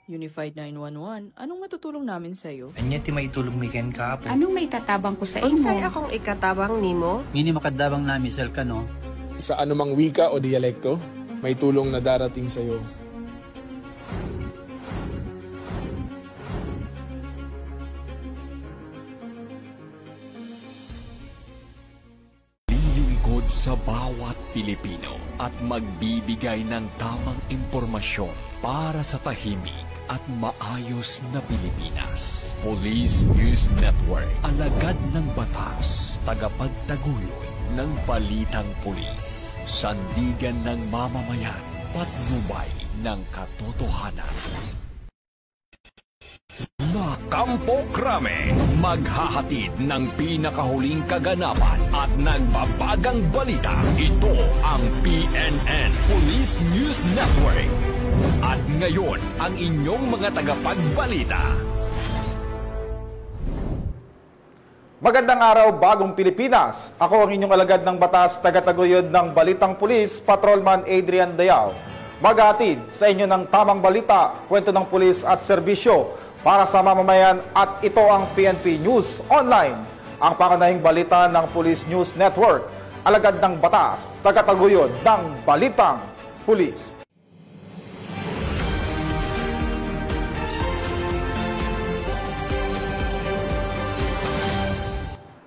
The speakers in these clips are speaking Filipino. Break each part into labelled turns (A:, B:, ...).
A: Unified 911, anong matutulong namin sa'yo?
B: Anya ti maitulong mi ken kapo.
C: Anong may tatabang ko sa imo?
D: Unsay akong ikatabang nimo?
B: Ngini makadabang na misal ka no.
E: Sa anumang wika o dialekto, may tulong na darating sa iyo.
F: Lilingkod sa bawat Pilipino at magbibigay ng tamang impormasyon para sa tahimik at maayos na Pilipinas. Police News Network, alagad ng batas, tagapagtaguyod ng balitang pulis, sandigan ng mamamayan, patnubay ng katotohanan. La Campo Crame, maghahatid ng pinakahuling kaganapan at nagbabagang balita. Ito ang PNN Police News Network. At ngayon, ang inyong mga tagapagbalita.
G: Magandang araw, bagong Pilipinas. Ako ang inyong alagad ng batas, tagataguyod ng Balitang Pulis, Patrolman Adrian Dayao. Maghatid sa inyo ng tamang balita, kwento ng pulis at serbisyo para sa mamamayan, at ito ang PNP News Online, ang pangunahing balita ng Police News Network, alagad ng batas, tagataguyod ng Balitang Pulis.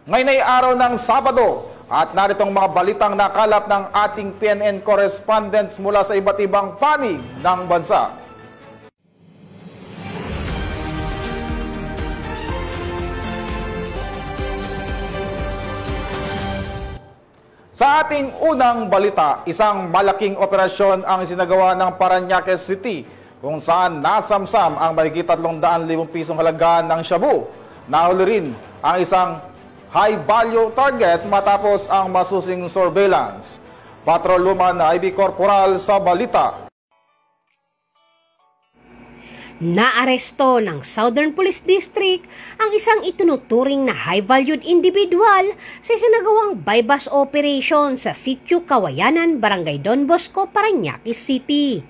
G: Ngayon ay araw ng Sabado at naritong mga balitang nakalap ng ating PNN correspondents mula sa iba't ibang panig ng bansa. Sa ating unang balita, isang malaking operasyon ang isinagawa ng Parañaque City kung saan nasamsam ang mahigit 300,000 pisong halaga ng shabu. Nahuli rin ang isang high-value target matapos ang masusing surveillance. Patrolman IB Corporal sa balita.
H: Naaresto ng Southern Police District ang isang itunuturing na high-valued individual sa isinagawang bypass operation sa Sitio Kawayanan, Barangay Don Bosco, Parañaque City.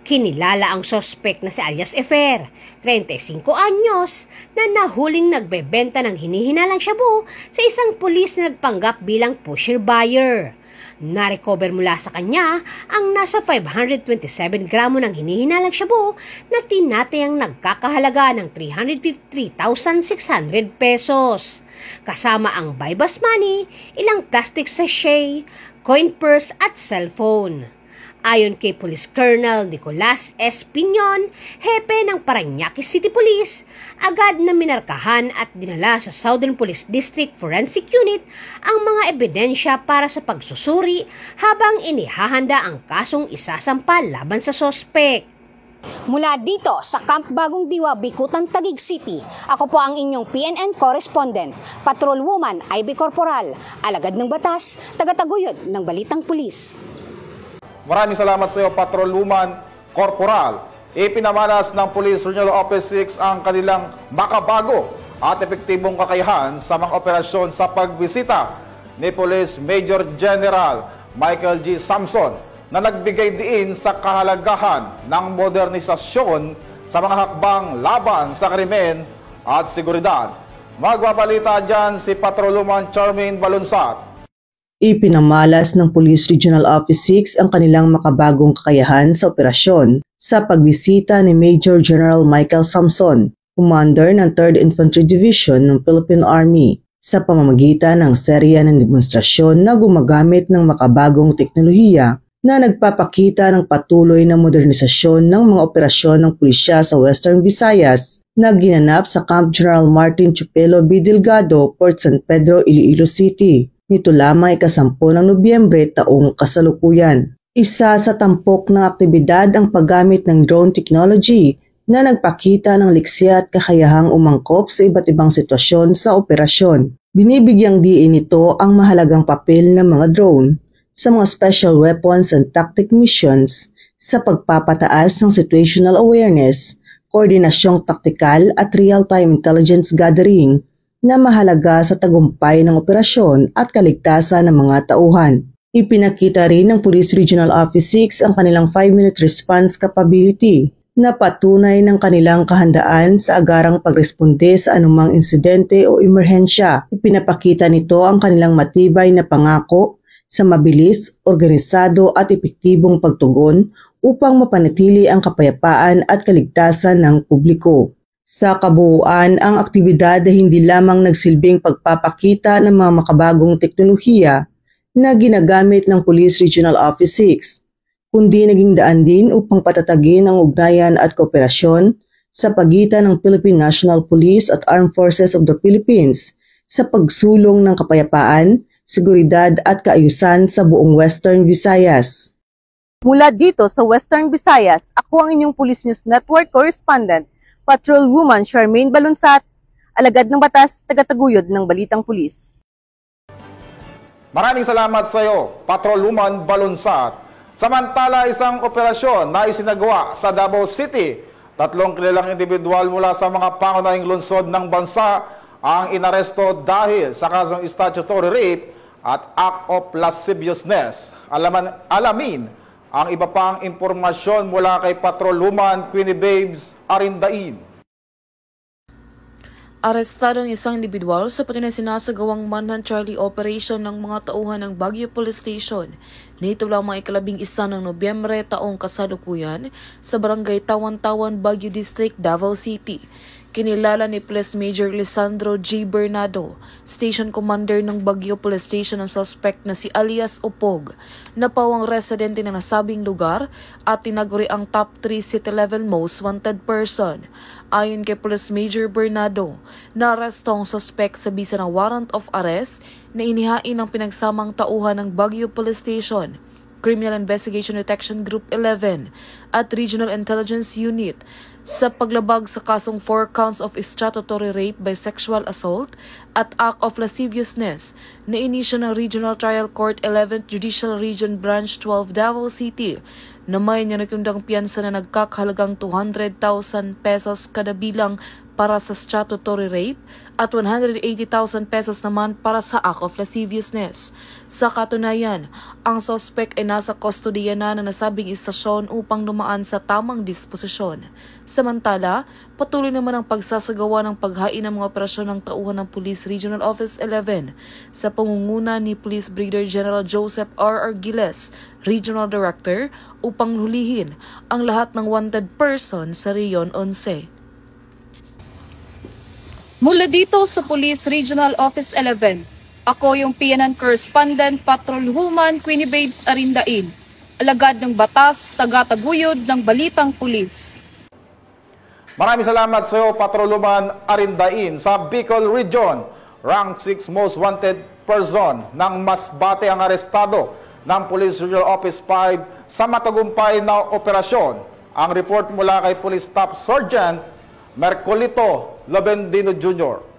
H: Kinilala ang suspect na si alias Efer, 35 anyos, na nahuling nagbebenta ng hinihinalang shabu sa isang pulis na nagpanggap bilang pusher buyer. Narecover mula sa kanya ang nasa 527 gramo ng hinihinalang shabu na tinatayang nagkakahalaga ng 353,600 pesos. Kasama ang bypass money, ilang plastic sachet, coin purse at cellphone. Ayon kay Police Colonel Nicolas S. Piñon, hepe ng Parañaque City Police, agad na minarkahan at dinala sa Southern Police District Forensic Unit ang mga ebidensya para sa pagsusuri habang inihahanda ang kasong isasampa laban sa sospek.
I: Mula dito sa Camp Bagong Diwa, Bikutan, Taguig City, ako po ang inyong PNN correspondent, Patrolwoman IB Corporal, alagad ng batas, tagataguyod ng Balitang Pulis.
G: Maraming salamat sa iyo, Patrolwoman Corporal. Ipinamalas ng Police Regional Office 6 ang kanilang makabago at epektibong kakayahan sa mga operasyon sa pagbisita ni Police Major General Michael G. Samson na nagbigay diin sa kahalagahan ng modernisasyon sa mga hakbang laban sa krimen at seguridad. Magbabalita dyan si Patrolwoman Charmaine Balunsat.
J: Ipinamalas ng Police Regional Office 6 ang kanilang makabagong kakayahan sa operasyon sa pagbisita ni Major General Michael Samson, Commander ng 3rd Infantry Division ng Philippine Army, sa pamamagitan ng serya ng demonstrasyon na gumagamit ng makabagong teknolohiya na nagpapakita ng patuloy na modernisasyon ng mga operasyon ng pulisya sa Western Visayas na ginanap sa Camp General Martin Chupelo B. Delgado, Port San Pedro, Iloilo City. Nito lamang ika-10 ng Nobyembre taong kasalukuyan. Isa sa tampok ng aktibidad ang paggamit ng drone technology na nagpakita ng liksya at kakayahang umangkop sa iba't ibang sitwasyon sa operasyon. Binibigyang diin nito ang mahalagang papel ng mga drone sa mga special weapons and tactic missions sa pagpapataas ng situational awareness, koordinasyong taktikal at real-time intelligence gathering na mahalaga sa tagumpay ng operasyon at kaligtasan ng mga tauhan. Ipinakita rin ng Police Regional Office 6 ang kanilang 5-minute response capability na patunay ng kanilang kahandaan sa agarang pagresponde sa anumang insidente o emerhensya. Ipinapakita nito ang kanilang matibay na pangako sa mabilis, organisado at epektibong pagtugon upang mapanatili ang kapayapaan at kaligtasan ng publiko. Sa kabuuan, ang aktibidad ay hindi lamang nagsilbing pagpapakita ng mga makabagong teknolohiya na ginagamit ng Police Regional Office 6, kundi naging daan din upang patatagin ang ugnayan at kooperasyon sa pagitan ng Philippine National Police at Armed Forces of the Philippines sa pagsulong ng kapayapaan, seguridad at kaayusan sa buong Western Visayas.
C: Mula dito sa Western Visayas, ako ang inyong Police News Network correspondent, Patrolwoman Charmaine Balunsat, alagad ng batas, tagataguyod ng Balitang Pulis.
G: Maraming salamat sa iyo, Patrolwoman Balunsat. Samantala, isang operasyon na isinagawa sa Davao City. 3 kilalang individual mula sa mga pangunahing lungsod ng bansa ang inaresto dahil sa kasong statutory rape at act of lasciviousness. Alamin ang iba pang impormasyon mula kay Patrolwoman Queenie Babes Arindain.
A: Arestado ang isang individual sa patunay sinasagawang Manhunt Charlie operation ng mga tauhan ng Baguio Police Station. Nito lamang 11 ng Nobyembre taong kasalukuyan sa barangay Tawan-Tawan, Baguio District, Davao City. Kinilala ni Police Major Lisandro G. Bernardo, Station Commander ng Baguio Police Station, ang suspect na si alias Opog, na pawang residente ng nasabing lugar at tinaguri ang top 3 city-level most wanted person. Ayon kay Police Major Bernardo, naaresto ang suspect sa bisa ng warrant of arrest na inihain ng pinagsamang tauhan ng Baguio Police Station, Criminal Investigation Detection Group 11 at Regional Intelligence Unit sa paglabag sa kasong 4 counts of statutory rape by sexual assault at act of lasciviousness na inisyo ng Regional Trial Court 11th Judicial Region Branch 12 Davao City na may nanakundang piyansa na nagkakahalagang 200,000 pesos kada bilang para sa statutory rape at 180,000 pesos naman para sa act of lasciviousness. Sa katunayan, ang suspect ay nasa kustodiya na nasabing istasyon upang dumaan sa tamang disposisyon. Samantala, patuloy naman ang pagsasagawa ng paghain ng mga operasyon ng tauhan ng Police Regional Office 11 sa pangunguna ni Police Brigadier General Joseph R. Argiles, Regional Director, upang hulihin ang lahat ng wanted person sa Riyon 11. Mula dito sa Police Regional Office 11, ako yung PNN Correspondent Patrolwoman Queenie Babes Arindain, alagad ng batas, tagataguyod ng Balitang Pulis.
G: Maraming salamat sa iyo, Patrolwoman Arindain. Sa Bicol Region, rank 6 most wanted person ng Masbate ang arestado ng Police Regional Office 5 sa matagumpay na operasyon. Ang report mula kay Police Staff Sergeant Mercolito Lobendino Jr.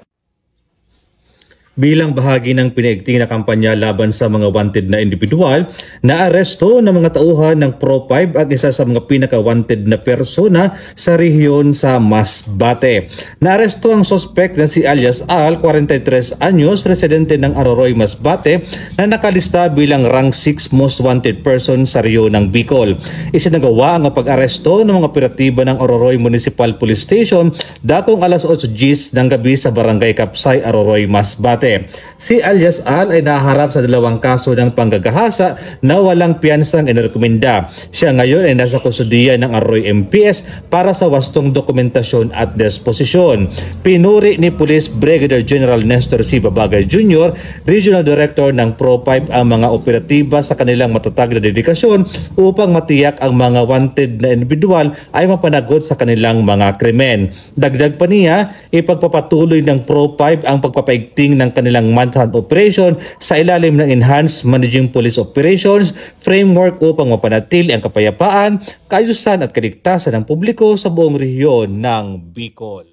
K: Bilang bahagi ng pinaigting na kampanya laban sa mga wanted na individual, naaresto ng mga tauhan ng Pro-5 ang isa sa mga pinaka-wanted na persona sa rehiyon sa Masbate. Naaresto ang suspect na si alias Al, 43 anyos, residente ng Aroroy, Masbate, na nakalista bilang rank 6 most wanted person sa rehiyon ng Bicol. Isinagawa ang pag-aresto ng mga operatiba ng Aroroy Municipal Police Station datong alas 8:00 ng gabi sa Barangay Kapsay, Aroroy, Masbate. Si alias Al ay naharap sa 2 kaso ng panggagahasa na walang piyansang inirekomenda. Siya ngayon ay nasa kustudiya ng Arroy MPS para sa wastong dokumentasyon at disposisyon. Pinuri ni Police Brigadier General Nestor C. Babagay Jr., Regional Director ng Pro-5, ang mga operatiba sa kanilang matatag na dedikasyon upang matiyak ang mga wanted na individual ay mapanagot sa kanilang mga krimen. Dagdag pa niya, ipagpapatuloy ng Pro-5 ang pagpapaigting ng kanilang manhunt operation sa ilalim ng Enhanced Managing Police Operations Framework upang mapanatili ang kapayapaan, kaayusan at kaligtasan ng publiko sa buong rehiyon ng Bicol.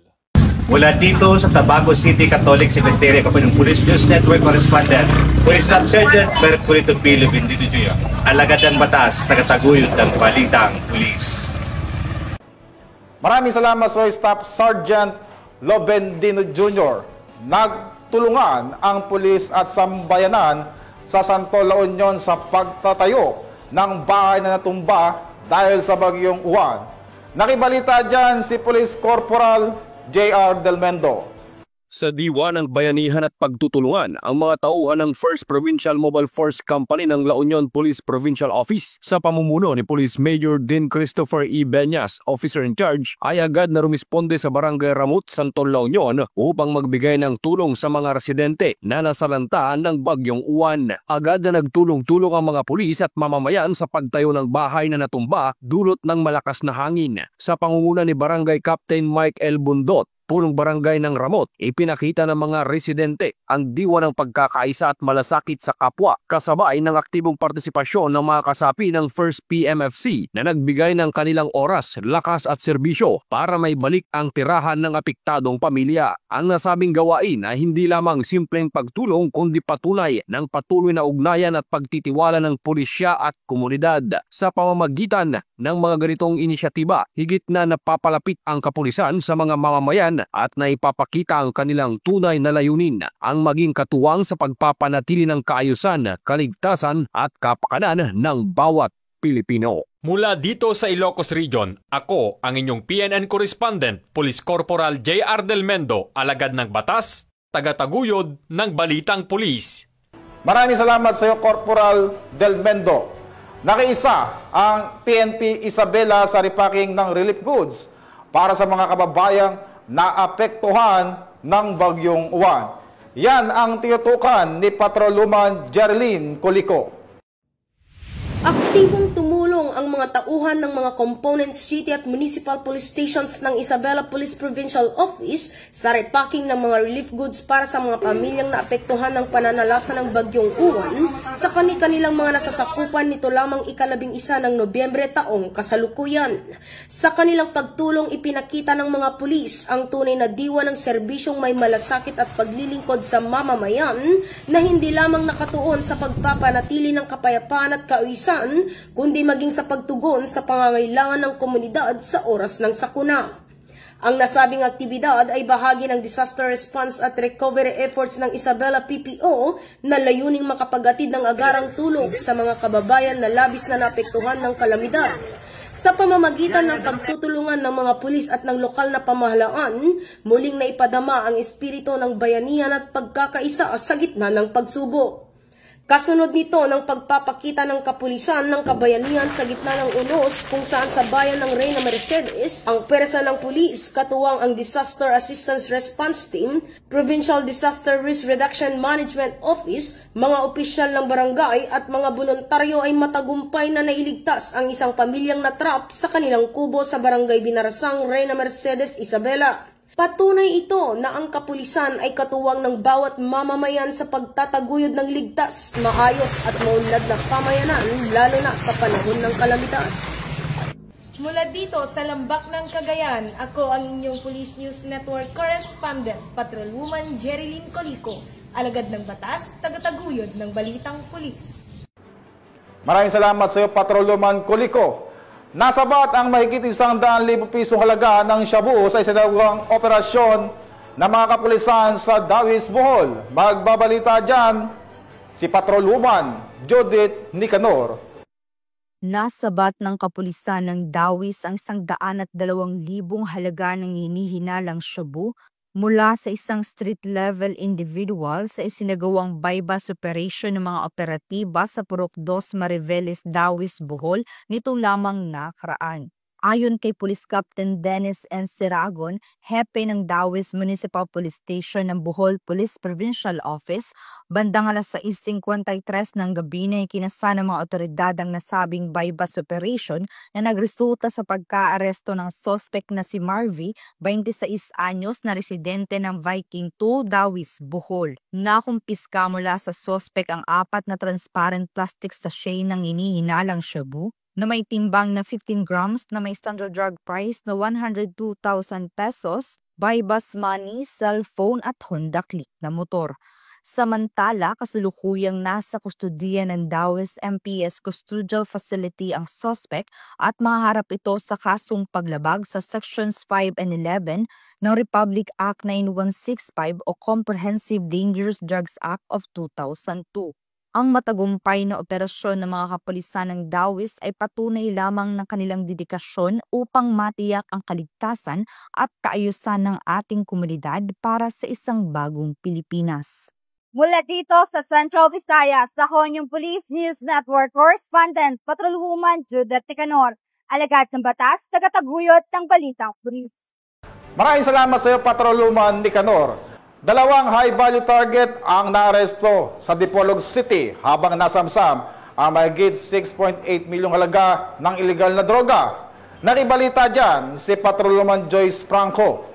L: Mula dito sa Tabaco City Catholic Cemetery, ako ng Police News Network Correspondent, Police Staff Sergeant Mercolito Lobendino Jr. Alagad ng batas, tagataguyod ng Balitang Pulis.
G: Maraming salamat sa Staff Sergeant Lobendino Jr. Nagtulungan ang pulis at sambayanan sa Santo La Union sa pagtatayo ng bahay na natumba dahil sa bagyong Juan. Nakibalita dyan si Police Corporal J.R. Del Mendo.
F: Sa diwa ng bayanihan at pagtutulungan ang mga tauhan ng 1st Provincial Mobile Force Company ng La Union Police Provincial Office sa pamumuno ni Police Major Dean Christopher E. Beñas, Officer in Charge, ay agad na rumisponde sa Barangay Ramut, Santol, La Union upang magbigay ng tulong sa mga residente na nasalanta ng Bagyong Uwan. Agad na nagtulong-tulong ang mga pulis at mamamayan sa pagtayo ng bahay na natumba dulot ng malakas na hangin. Sa pangunguna ni Barangay Captain Mike L. Bundot, punong barangay ng Ramot, ipinakita ng mga residente ang diwa ng pagkakaisa at malasakit sa kapwa kasabay ng aktibong partisipasyon ng mga kasapi ng 1st PMFC na nagbigay ng kanilang oras, lakas at serbisyo para may balik ang tirahan ng apektadong pamilya. Ang nasabing gawain ay hindi lamang simpleng pagtulong kundi patunay ng patuloy na ugnayan at pagtitiwala ng pulisya at komunidad. Sa pamamagitan ng mga ganitong inisyatiba, higit na napapalapit ang kapulisan sa mga mamamayan at naipapakita ang kanilang tunay na layunin, ang maging katuwang sa pagpapanatili ng kaayusan, kaligtasan at kapakanan ng bawat Pilipino.
M: Mula dito sa Ilocos Region, ako ang inyong PNN Correspondent, Police Corporal J.R. Del Mendo, alagad ng batas, tagataguyod ng Balitang Pulis.
G: Maraming salamat sa iyo, Corporal Del Mendo. Nakiisa ang PNP Isabela sa repacking ng relief goods para sa mga kababayang naapektuhan ng Bagyong Uwan. Yan ang tinutukan ni Patrolwoman Jerilyn Colico.
D: Aktibong tumulong ang mga tauhan ng mga component city at municipal police stations ng Isabela Police Provincial Office sa repacking ng mga relief goods para sa mga pamilyang naapektuhan ng pananalasa ng Bagyong Uwan sa kanilang mga nasasakupan nito lamang ika-11 ng Nobyembre taong kasalukuyan. Sa kanilang pagtulong, ipinakita ng mga pulis ang tunay na diwa ng serbisyong may malasakit at paglilingkod sa mamamayan na hindi lamang nakatuon sa pagpapanatili ng kapayapaan at kaayusan, kundi maging sa pagtugon sa pangangailangan ng komunidad sa oras ng sakuna. Ang nasabing aktibidad ay bahagi ng disaster response at recovery efforts ng Isabela PPO na layuning makapagatid ng agarang tulong sa mga kababayan na labis na naapektuhan ng kalamidad. Sa pamamagitan ng pagtutulungan ng mga pulis at ng lokal na pamahalaan, muling naipadama ang espiritu ng bayanihan at pagkakaisa sa gitna ng pagsubok. Kasunod nito ng pagpapakita ng kapulisan ng kabayanihan sa gitna ng unos kung saan sa bayan ng Reyna Mercedes, ang pwersa ng pulis, katuwang ang Disaster Assistance Response Team, Provincial Disaster Risk Reduction Management Office, mga opisyal ng barangay at mga voluntaryo ay matagumpay na nailigtas ang isang pamilyang natrap sa kanilang kubo sa barangay Binarasang, Reyna Mercedes, Isabela. Patunay ito na ang kapulisan ay katuwang ng bawat mamamayan sa pagtataguyod ng ligtas, maayos at maunlad na pamayanan, lalo na sa panahon ng kalamidad.
N: Mula dito sa Lambak ng Cagayan, ako ang inyong Police News Network Correspondent, Patrolwoman Jerilyn Colico, alagad ng batas, tagataguyod ng Balitang Pulis.
G: Maraming salamat sa iyo, Patrolwoman Colico. Nasabat ang mahigit 100,000 pisong halaga ng shabu sa isinagawang operasyon ng mga kapulisan sa Dawis, Bohol. Magbabalita dyan si Patrolwoman Judith Nicanor.
O: Nasabat ng kapulisan ng Dawis ang 102,000 halaga ng hinihinalang shabu mula sa isang street-level individual sa isinagawang bypass operation ng mga operatiba sa Purok 2 Mariveles, Dawis, Bohol nitong lamang nakaraan. Ayon kay Police Captain Dennis N. Siragon, hepe ng Dawis Municipal Police Station ng Bohol Police Provincial Office, bandang alas 6:53 ng gabi na ikinasa ng mga otoridad ang nasabing bypass operation na nagresulta sa pagkaaresto ng suspect na si Marvy, 26 anyos na residente ng Viking 2, Dawis, Bohol. Nakumpiska mula sa suspect ang 4 na transparent plastic sachet ng hinihinalang shabu na may timbang na 15 grams na may standard drug price na 102,000 pesos, bypass money, cellphone at Honda Click na motor. Samantala, kasalukuyang nasa kustudiya ng Dawis MPS Custodial Facility ang suspect at mahaharap ito sa kasong paglabag sa Sections 5 and 11 ng Republic Act 9165 o Comprehensive Dangerous Drugs Act of 2002. Ang matagumpay na operasyon ng mga kapulisan ng Dawis ay patunay lamang ng kanilang dedikasyon upang matiyak ang kaligtasan at kaayusan ng ating komunidad para sa isang bagong Pilipinas.
P: Mula dito sa Central Visayas, ako yung Police News Network Correspondent, Patrolwoman Judith Ticanor, alagad ng batas, tagataguyod ng Balitang Pulis.
G: Maraming salamat sa iyo, Patrolwoman Nicanor. 2 high-value target ang naaresto sa Dipolog City habang nasamsam ang mahigit 6.8 milyong halaga ng illegal na droga. Nakibalita dyan si Patrolwoman Joyce Franco.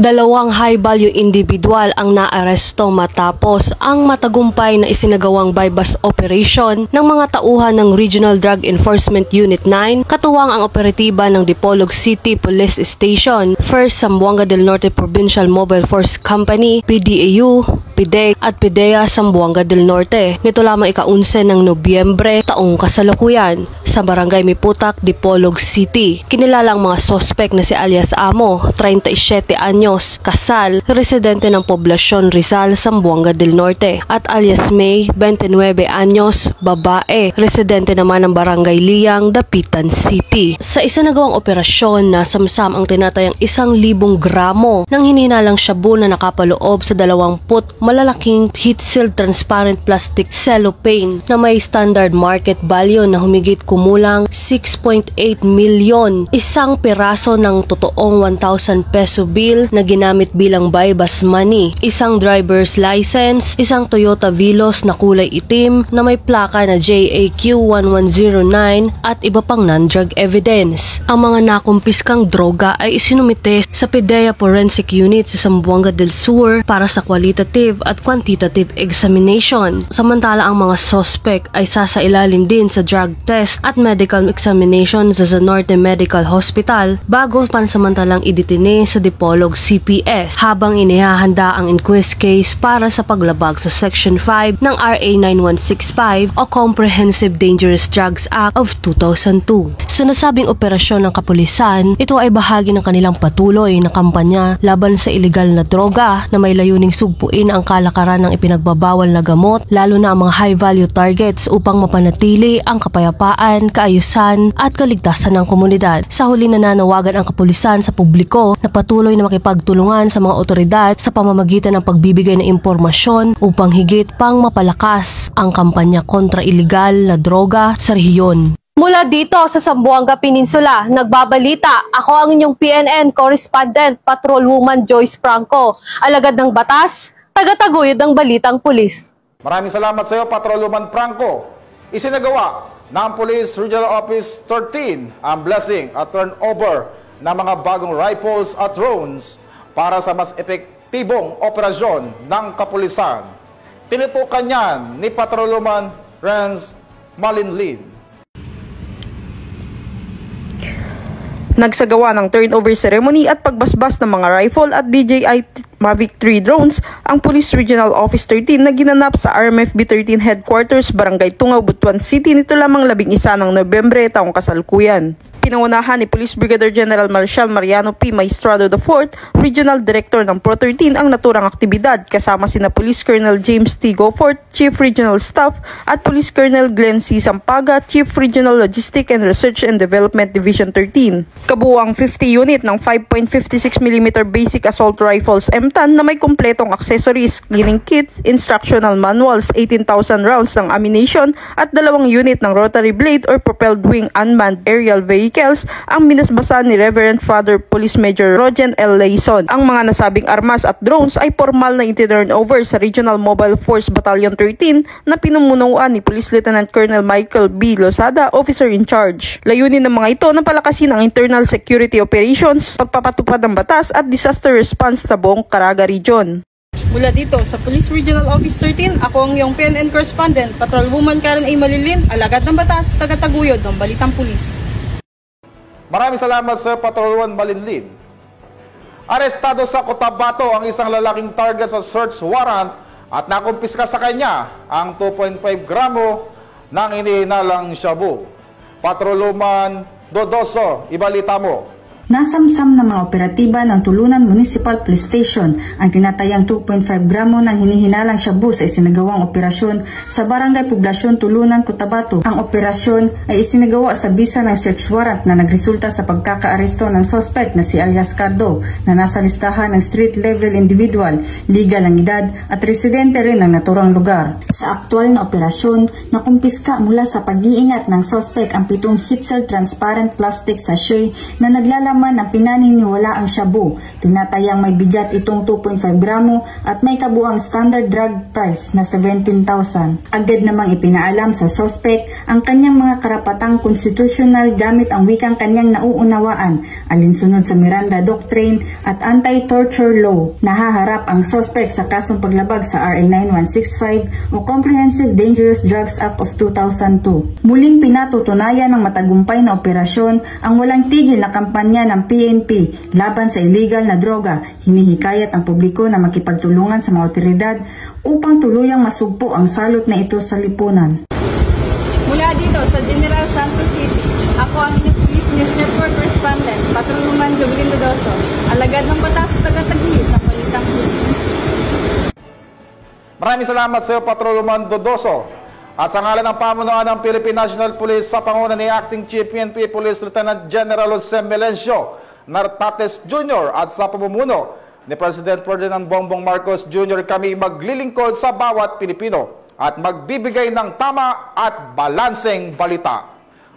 D: 2 high-value individual ang naaresto matapos ang matagumpay na isinagawang bypass operation ng mga tauhan ng Regional Drug Enforcement Unit 9, katuwang ang operatiba ng Dipolog City Police Station, 1st Zamboanga del Norte Provincial Mobile Force Company, PDAU, PIDEC at PIDEA Zamboanga del Norte. Nito lamang ika-11 ng Nobyembre taong kasalukuyan sa Barangay Miputak, Dipolog City. Kinilala ang mga sospek na si alias Amo, 37 anyos, kasal, residente ng poblasyon Rizal, Zamboanga del Norte, at alias May, 29 anyos, babae, residente naman ng Barangay Liang, Dapitan City. Sa isinagawang operasyon na samsam ang tinatayang 1,000 gramo ng hininalang shabu na nakapaloob sa 20 malalaking heat-sealed transparent plastic cellophane na may standard market value na humigit kumulang 6.8 milyon, isang piraso ng totoong 1,000 peso bill na ginamit bilang bypass money, isang driver's license, isang Toyota Vilos na kulay itim na may plaka na JAQ 1109 at iba pang non-drug evidence. Ang mga nakumpiskang droga ay isinumite sa PIDEA Forensic Unit sa Zamboanga del Sur para sa qualitative at quantitative examination. Samantala ang mga suspect ay sasailalim din sa drug test at medical examination sa Norte Medical Hospital bago pansamantalang idetine sa Dipolog CPS habang inihahanda ang inquest case para sa paglabag sa Section 5 ng RA 9165 o Comprehensive Dangerous Drugs Act of 2002. Sa nasabing operasyon ng kapulisan, ito ay bahagi ng kanilang patuloy na kampanya laban sa illegal na droga na may layuning sugpuin ang kalakaran ng ipinagbabawal na gamot, lalo na ang mga high-value targets upang mapanatili ang kapayapaan, kaayusan at kaligtasan ng komunidad. Sa huli, nananawagan ang kapulisan sa publiko na patuloy na makipagtulungan sa mga otoridad sa pamamagitan ng pagbibigay ng impormasyon upang higit pang mapalakas ang kampanya kontra iligal na droga sa rehiyon.
Q: Mula dito sa Zamboanga Peninsula, nagbabalita ako ang inyong PNN Correspondent, Patrolwoman Joyce Franco, alagad ng batas, tagataguyod ng Balitang Pulis.
G: Maraming salamat sa iyo, Patrolwoman Franco. Isinagawa ng Police Regional Office 13 ang blessing at turnover ng mga bagong rifles at drones para sa mas epektibong operasyon ng kapulisan. Tinutukan niyan ni Patrolwoman Renz Malinlin.
R: Nagsagawa ng turnover ceremony at pagbasbas ng mga rifle at DJI Mavic 3 drones ang Police Regional Office 13 na ginanap sa RMFB 13 Headquarters, Barangay Tungaw, Butuan City nito lamang 11 ng Nobyembre taong kasalukuyan. Pinangunahan ni Police Brigadier General Marshal Mariano P. Maestrado IV, Regional Director ng Pro 13 ang naturang aktibidad kasama sina Police Colonel James T. Goforth, Chief Regional Staff at Police Colonel Glenn C. Sampaga, Chief Regional Logistic and Research and Development Division 13. Kabuuang 50 unit ng 5.56mm Basic Assault Rifles M10 na may kumpletong accessories, cleaning kits, instructional manuals, 18,000 rounds ng ammunition at 2 unit ng rotary blade or propelled wing unmanned aerial vehicles ang minasbasan ni Reverend Father Police Major Rogen L. Layson. Ang mga nasabing armas at drones ay formal na itinurn over sa Regional Mobile Force Battalion 13 na pinumunuan ni Police Lieutenant Colonel Michael B. Lozada, Officer in Charge. Layunin ng mga ito na palakasin ang internal security operations, pagpapatupad ng batas at disaster response sa buong Caraga Region.
S: Mula dito sa Police Regional Office 13, ako ang iyong PNN Correspondent, Patrolwoman Karen A. Malilin, alagad ng batas, tagataguyod ng Balitang Pulis.
G: Maraming salamat sa Patrolwoman Malinlin. Arestado sa Cotabato ang isang lalaking target sa search warrant at nakumpiska sa kanya ang 2.5 gramo ng inihinalang shabu. Patrolwoman Dodoso, ibalita mo.
T: Nasamsam ng mga operatiba ng Tulunan Municipal Police Station ang tinatayang 2.5 gramo ng hinihinalang shabu sa isinagawang operasyon sa Barangay Poblasyon Tulunan, Cotabato. Ang operasyon ay isinagawa sa bisa ng search warrant na nagresulta sa pagkakaaresto ng suspect na si alias Cardo na nasa listahan ng street level individual, legal ang edad at residente rin ng naturang lugar. Sa aktual na operasyon, nakumpiska mula sa pag-iingat ng suspect ang 7 heat-sealed transparent plastic sachet na naglalaman ng pinaniniwalaang shabu. Tinatayang may bigat itong 2.5 gramo at may kabuang standard drug price na 17,000. Agad namang ipinaalam sa suspect ang kanyang mga karapatang konstitusyonal gamit ang wikang kanyang nauunawaan, alinsunod sa Miranda Doctrine at Anti-Torture Law. Nahaharap ang suspect sa kasong paglabag sa RA 9165 o Comprehensive Dangerous Drugs Act of 2002. Muling pinatutunayan ng matagumpay na operasyon ang walang tigil na kampanya ng PNP laban sa illegal na droga. Hinihikayat ang publiko na makipagtulungan sa mga otoridad upang tuluyang masugpo ang salot na ito sa lipunan.
S: Mula dito sa General Santos City, ako ang inyong Police News Network Correspondent, Patrolwoman Jovelyn Dodoso, alagad ng batas, taga-taguyod ng balitang pulis.
G: Maraming salamat sa iyo, Patrolwoman Dodoso. At sa ngalan ng pamunuan ng Philippine National Police sa panguna ni Acting Chief PNP Police Lieutenant General Jose Melencio Nartates Jr. at sa pamumuno ni President Ferdinand Bongbong Marcos Jr. kami maglilingkod sa bawat Pilipino at magbibigay ng tama at balanseng balita.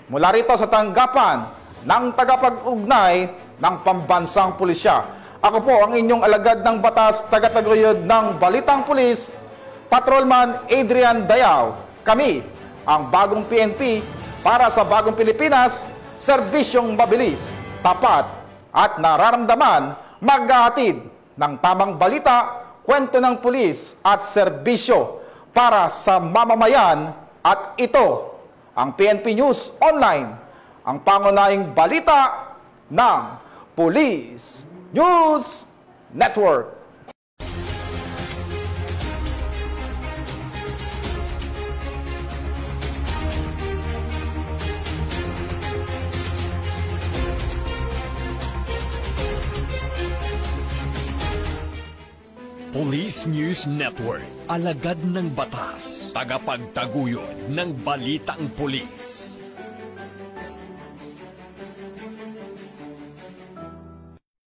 G: Mula rito sa tanggapan ng tagapag-ugnay ng pambansang pulisya, ako po ang inyong alagad ng batas, tagataguyod ng Balitang Pulis, Patrolman Adrian Dayao. Kami ang bagong PNP para sa bagong Pilipinas, serbisyong mabilis, tapat at nararamdaman, maghahatid ng tamang balita, kwento ng pulis at serbisyo para sa mamamayan. At ito ang PNP News Online, ang pangunahing balita ng Police News Network.
F: Police News Network, alagad ng batas, tagapagtaguyod ng balitang pulis.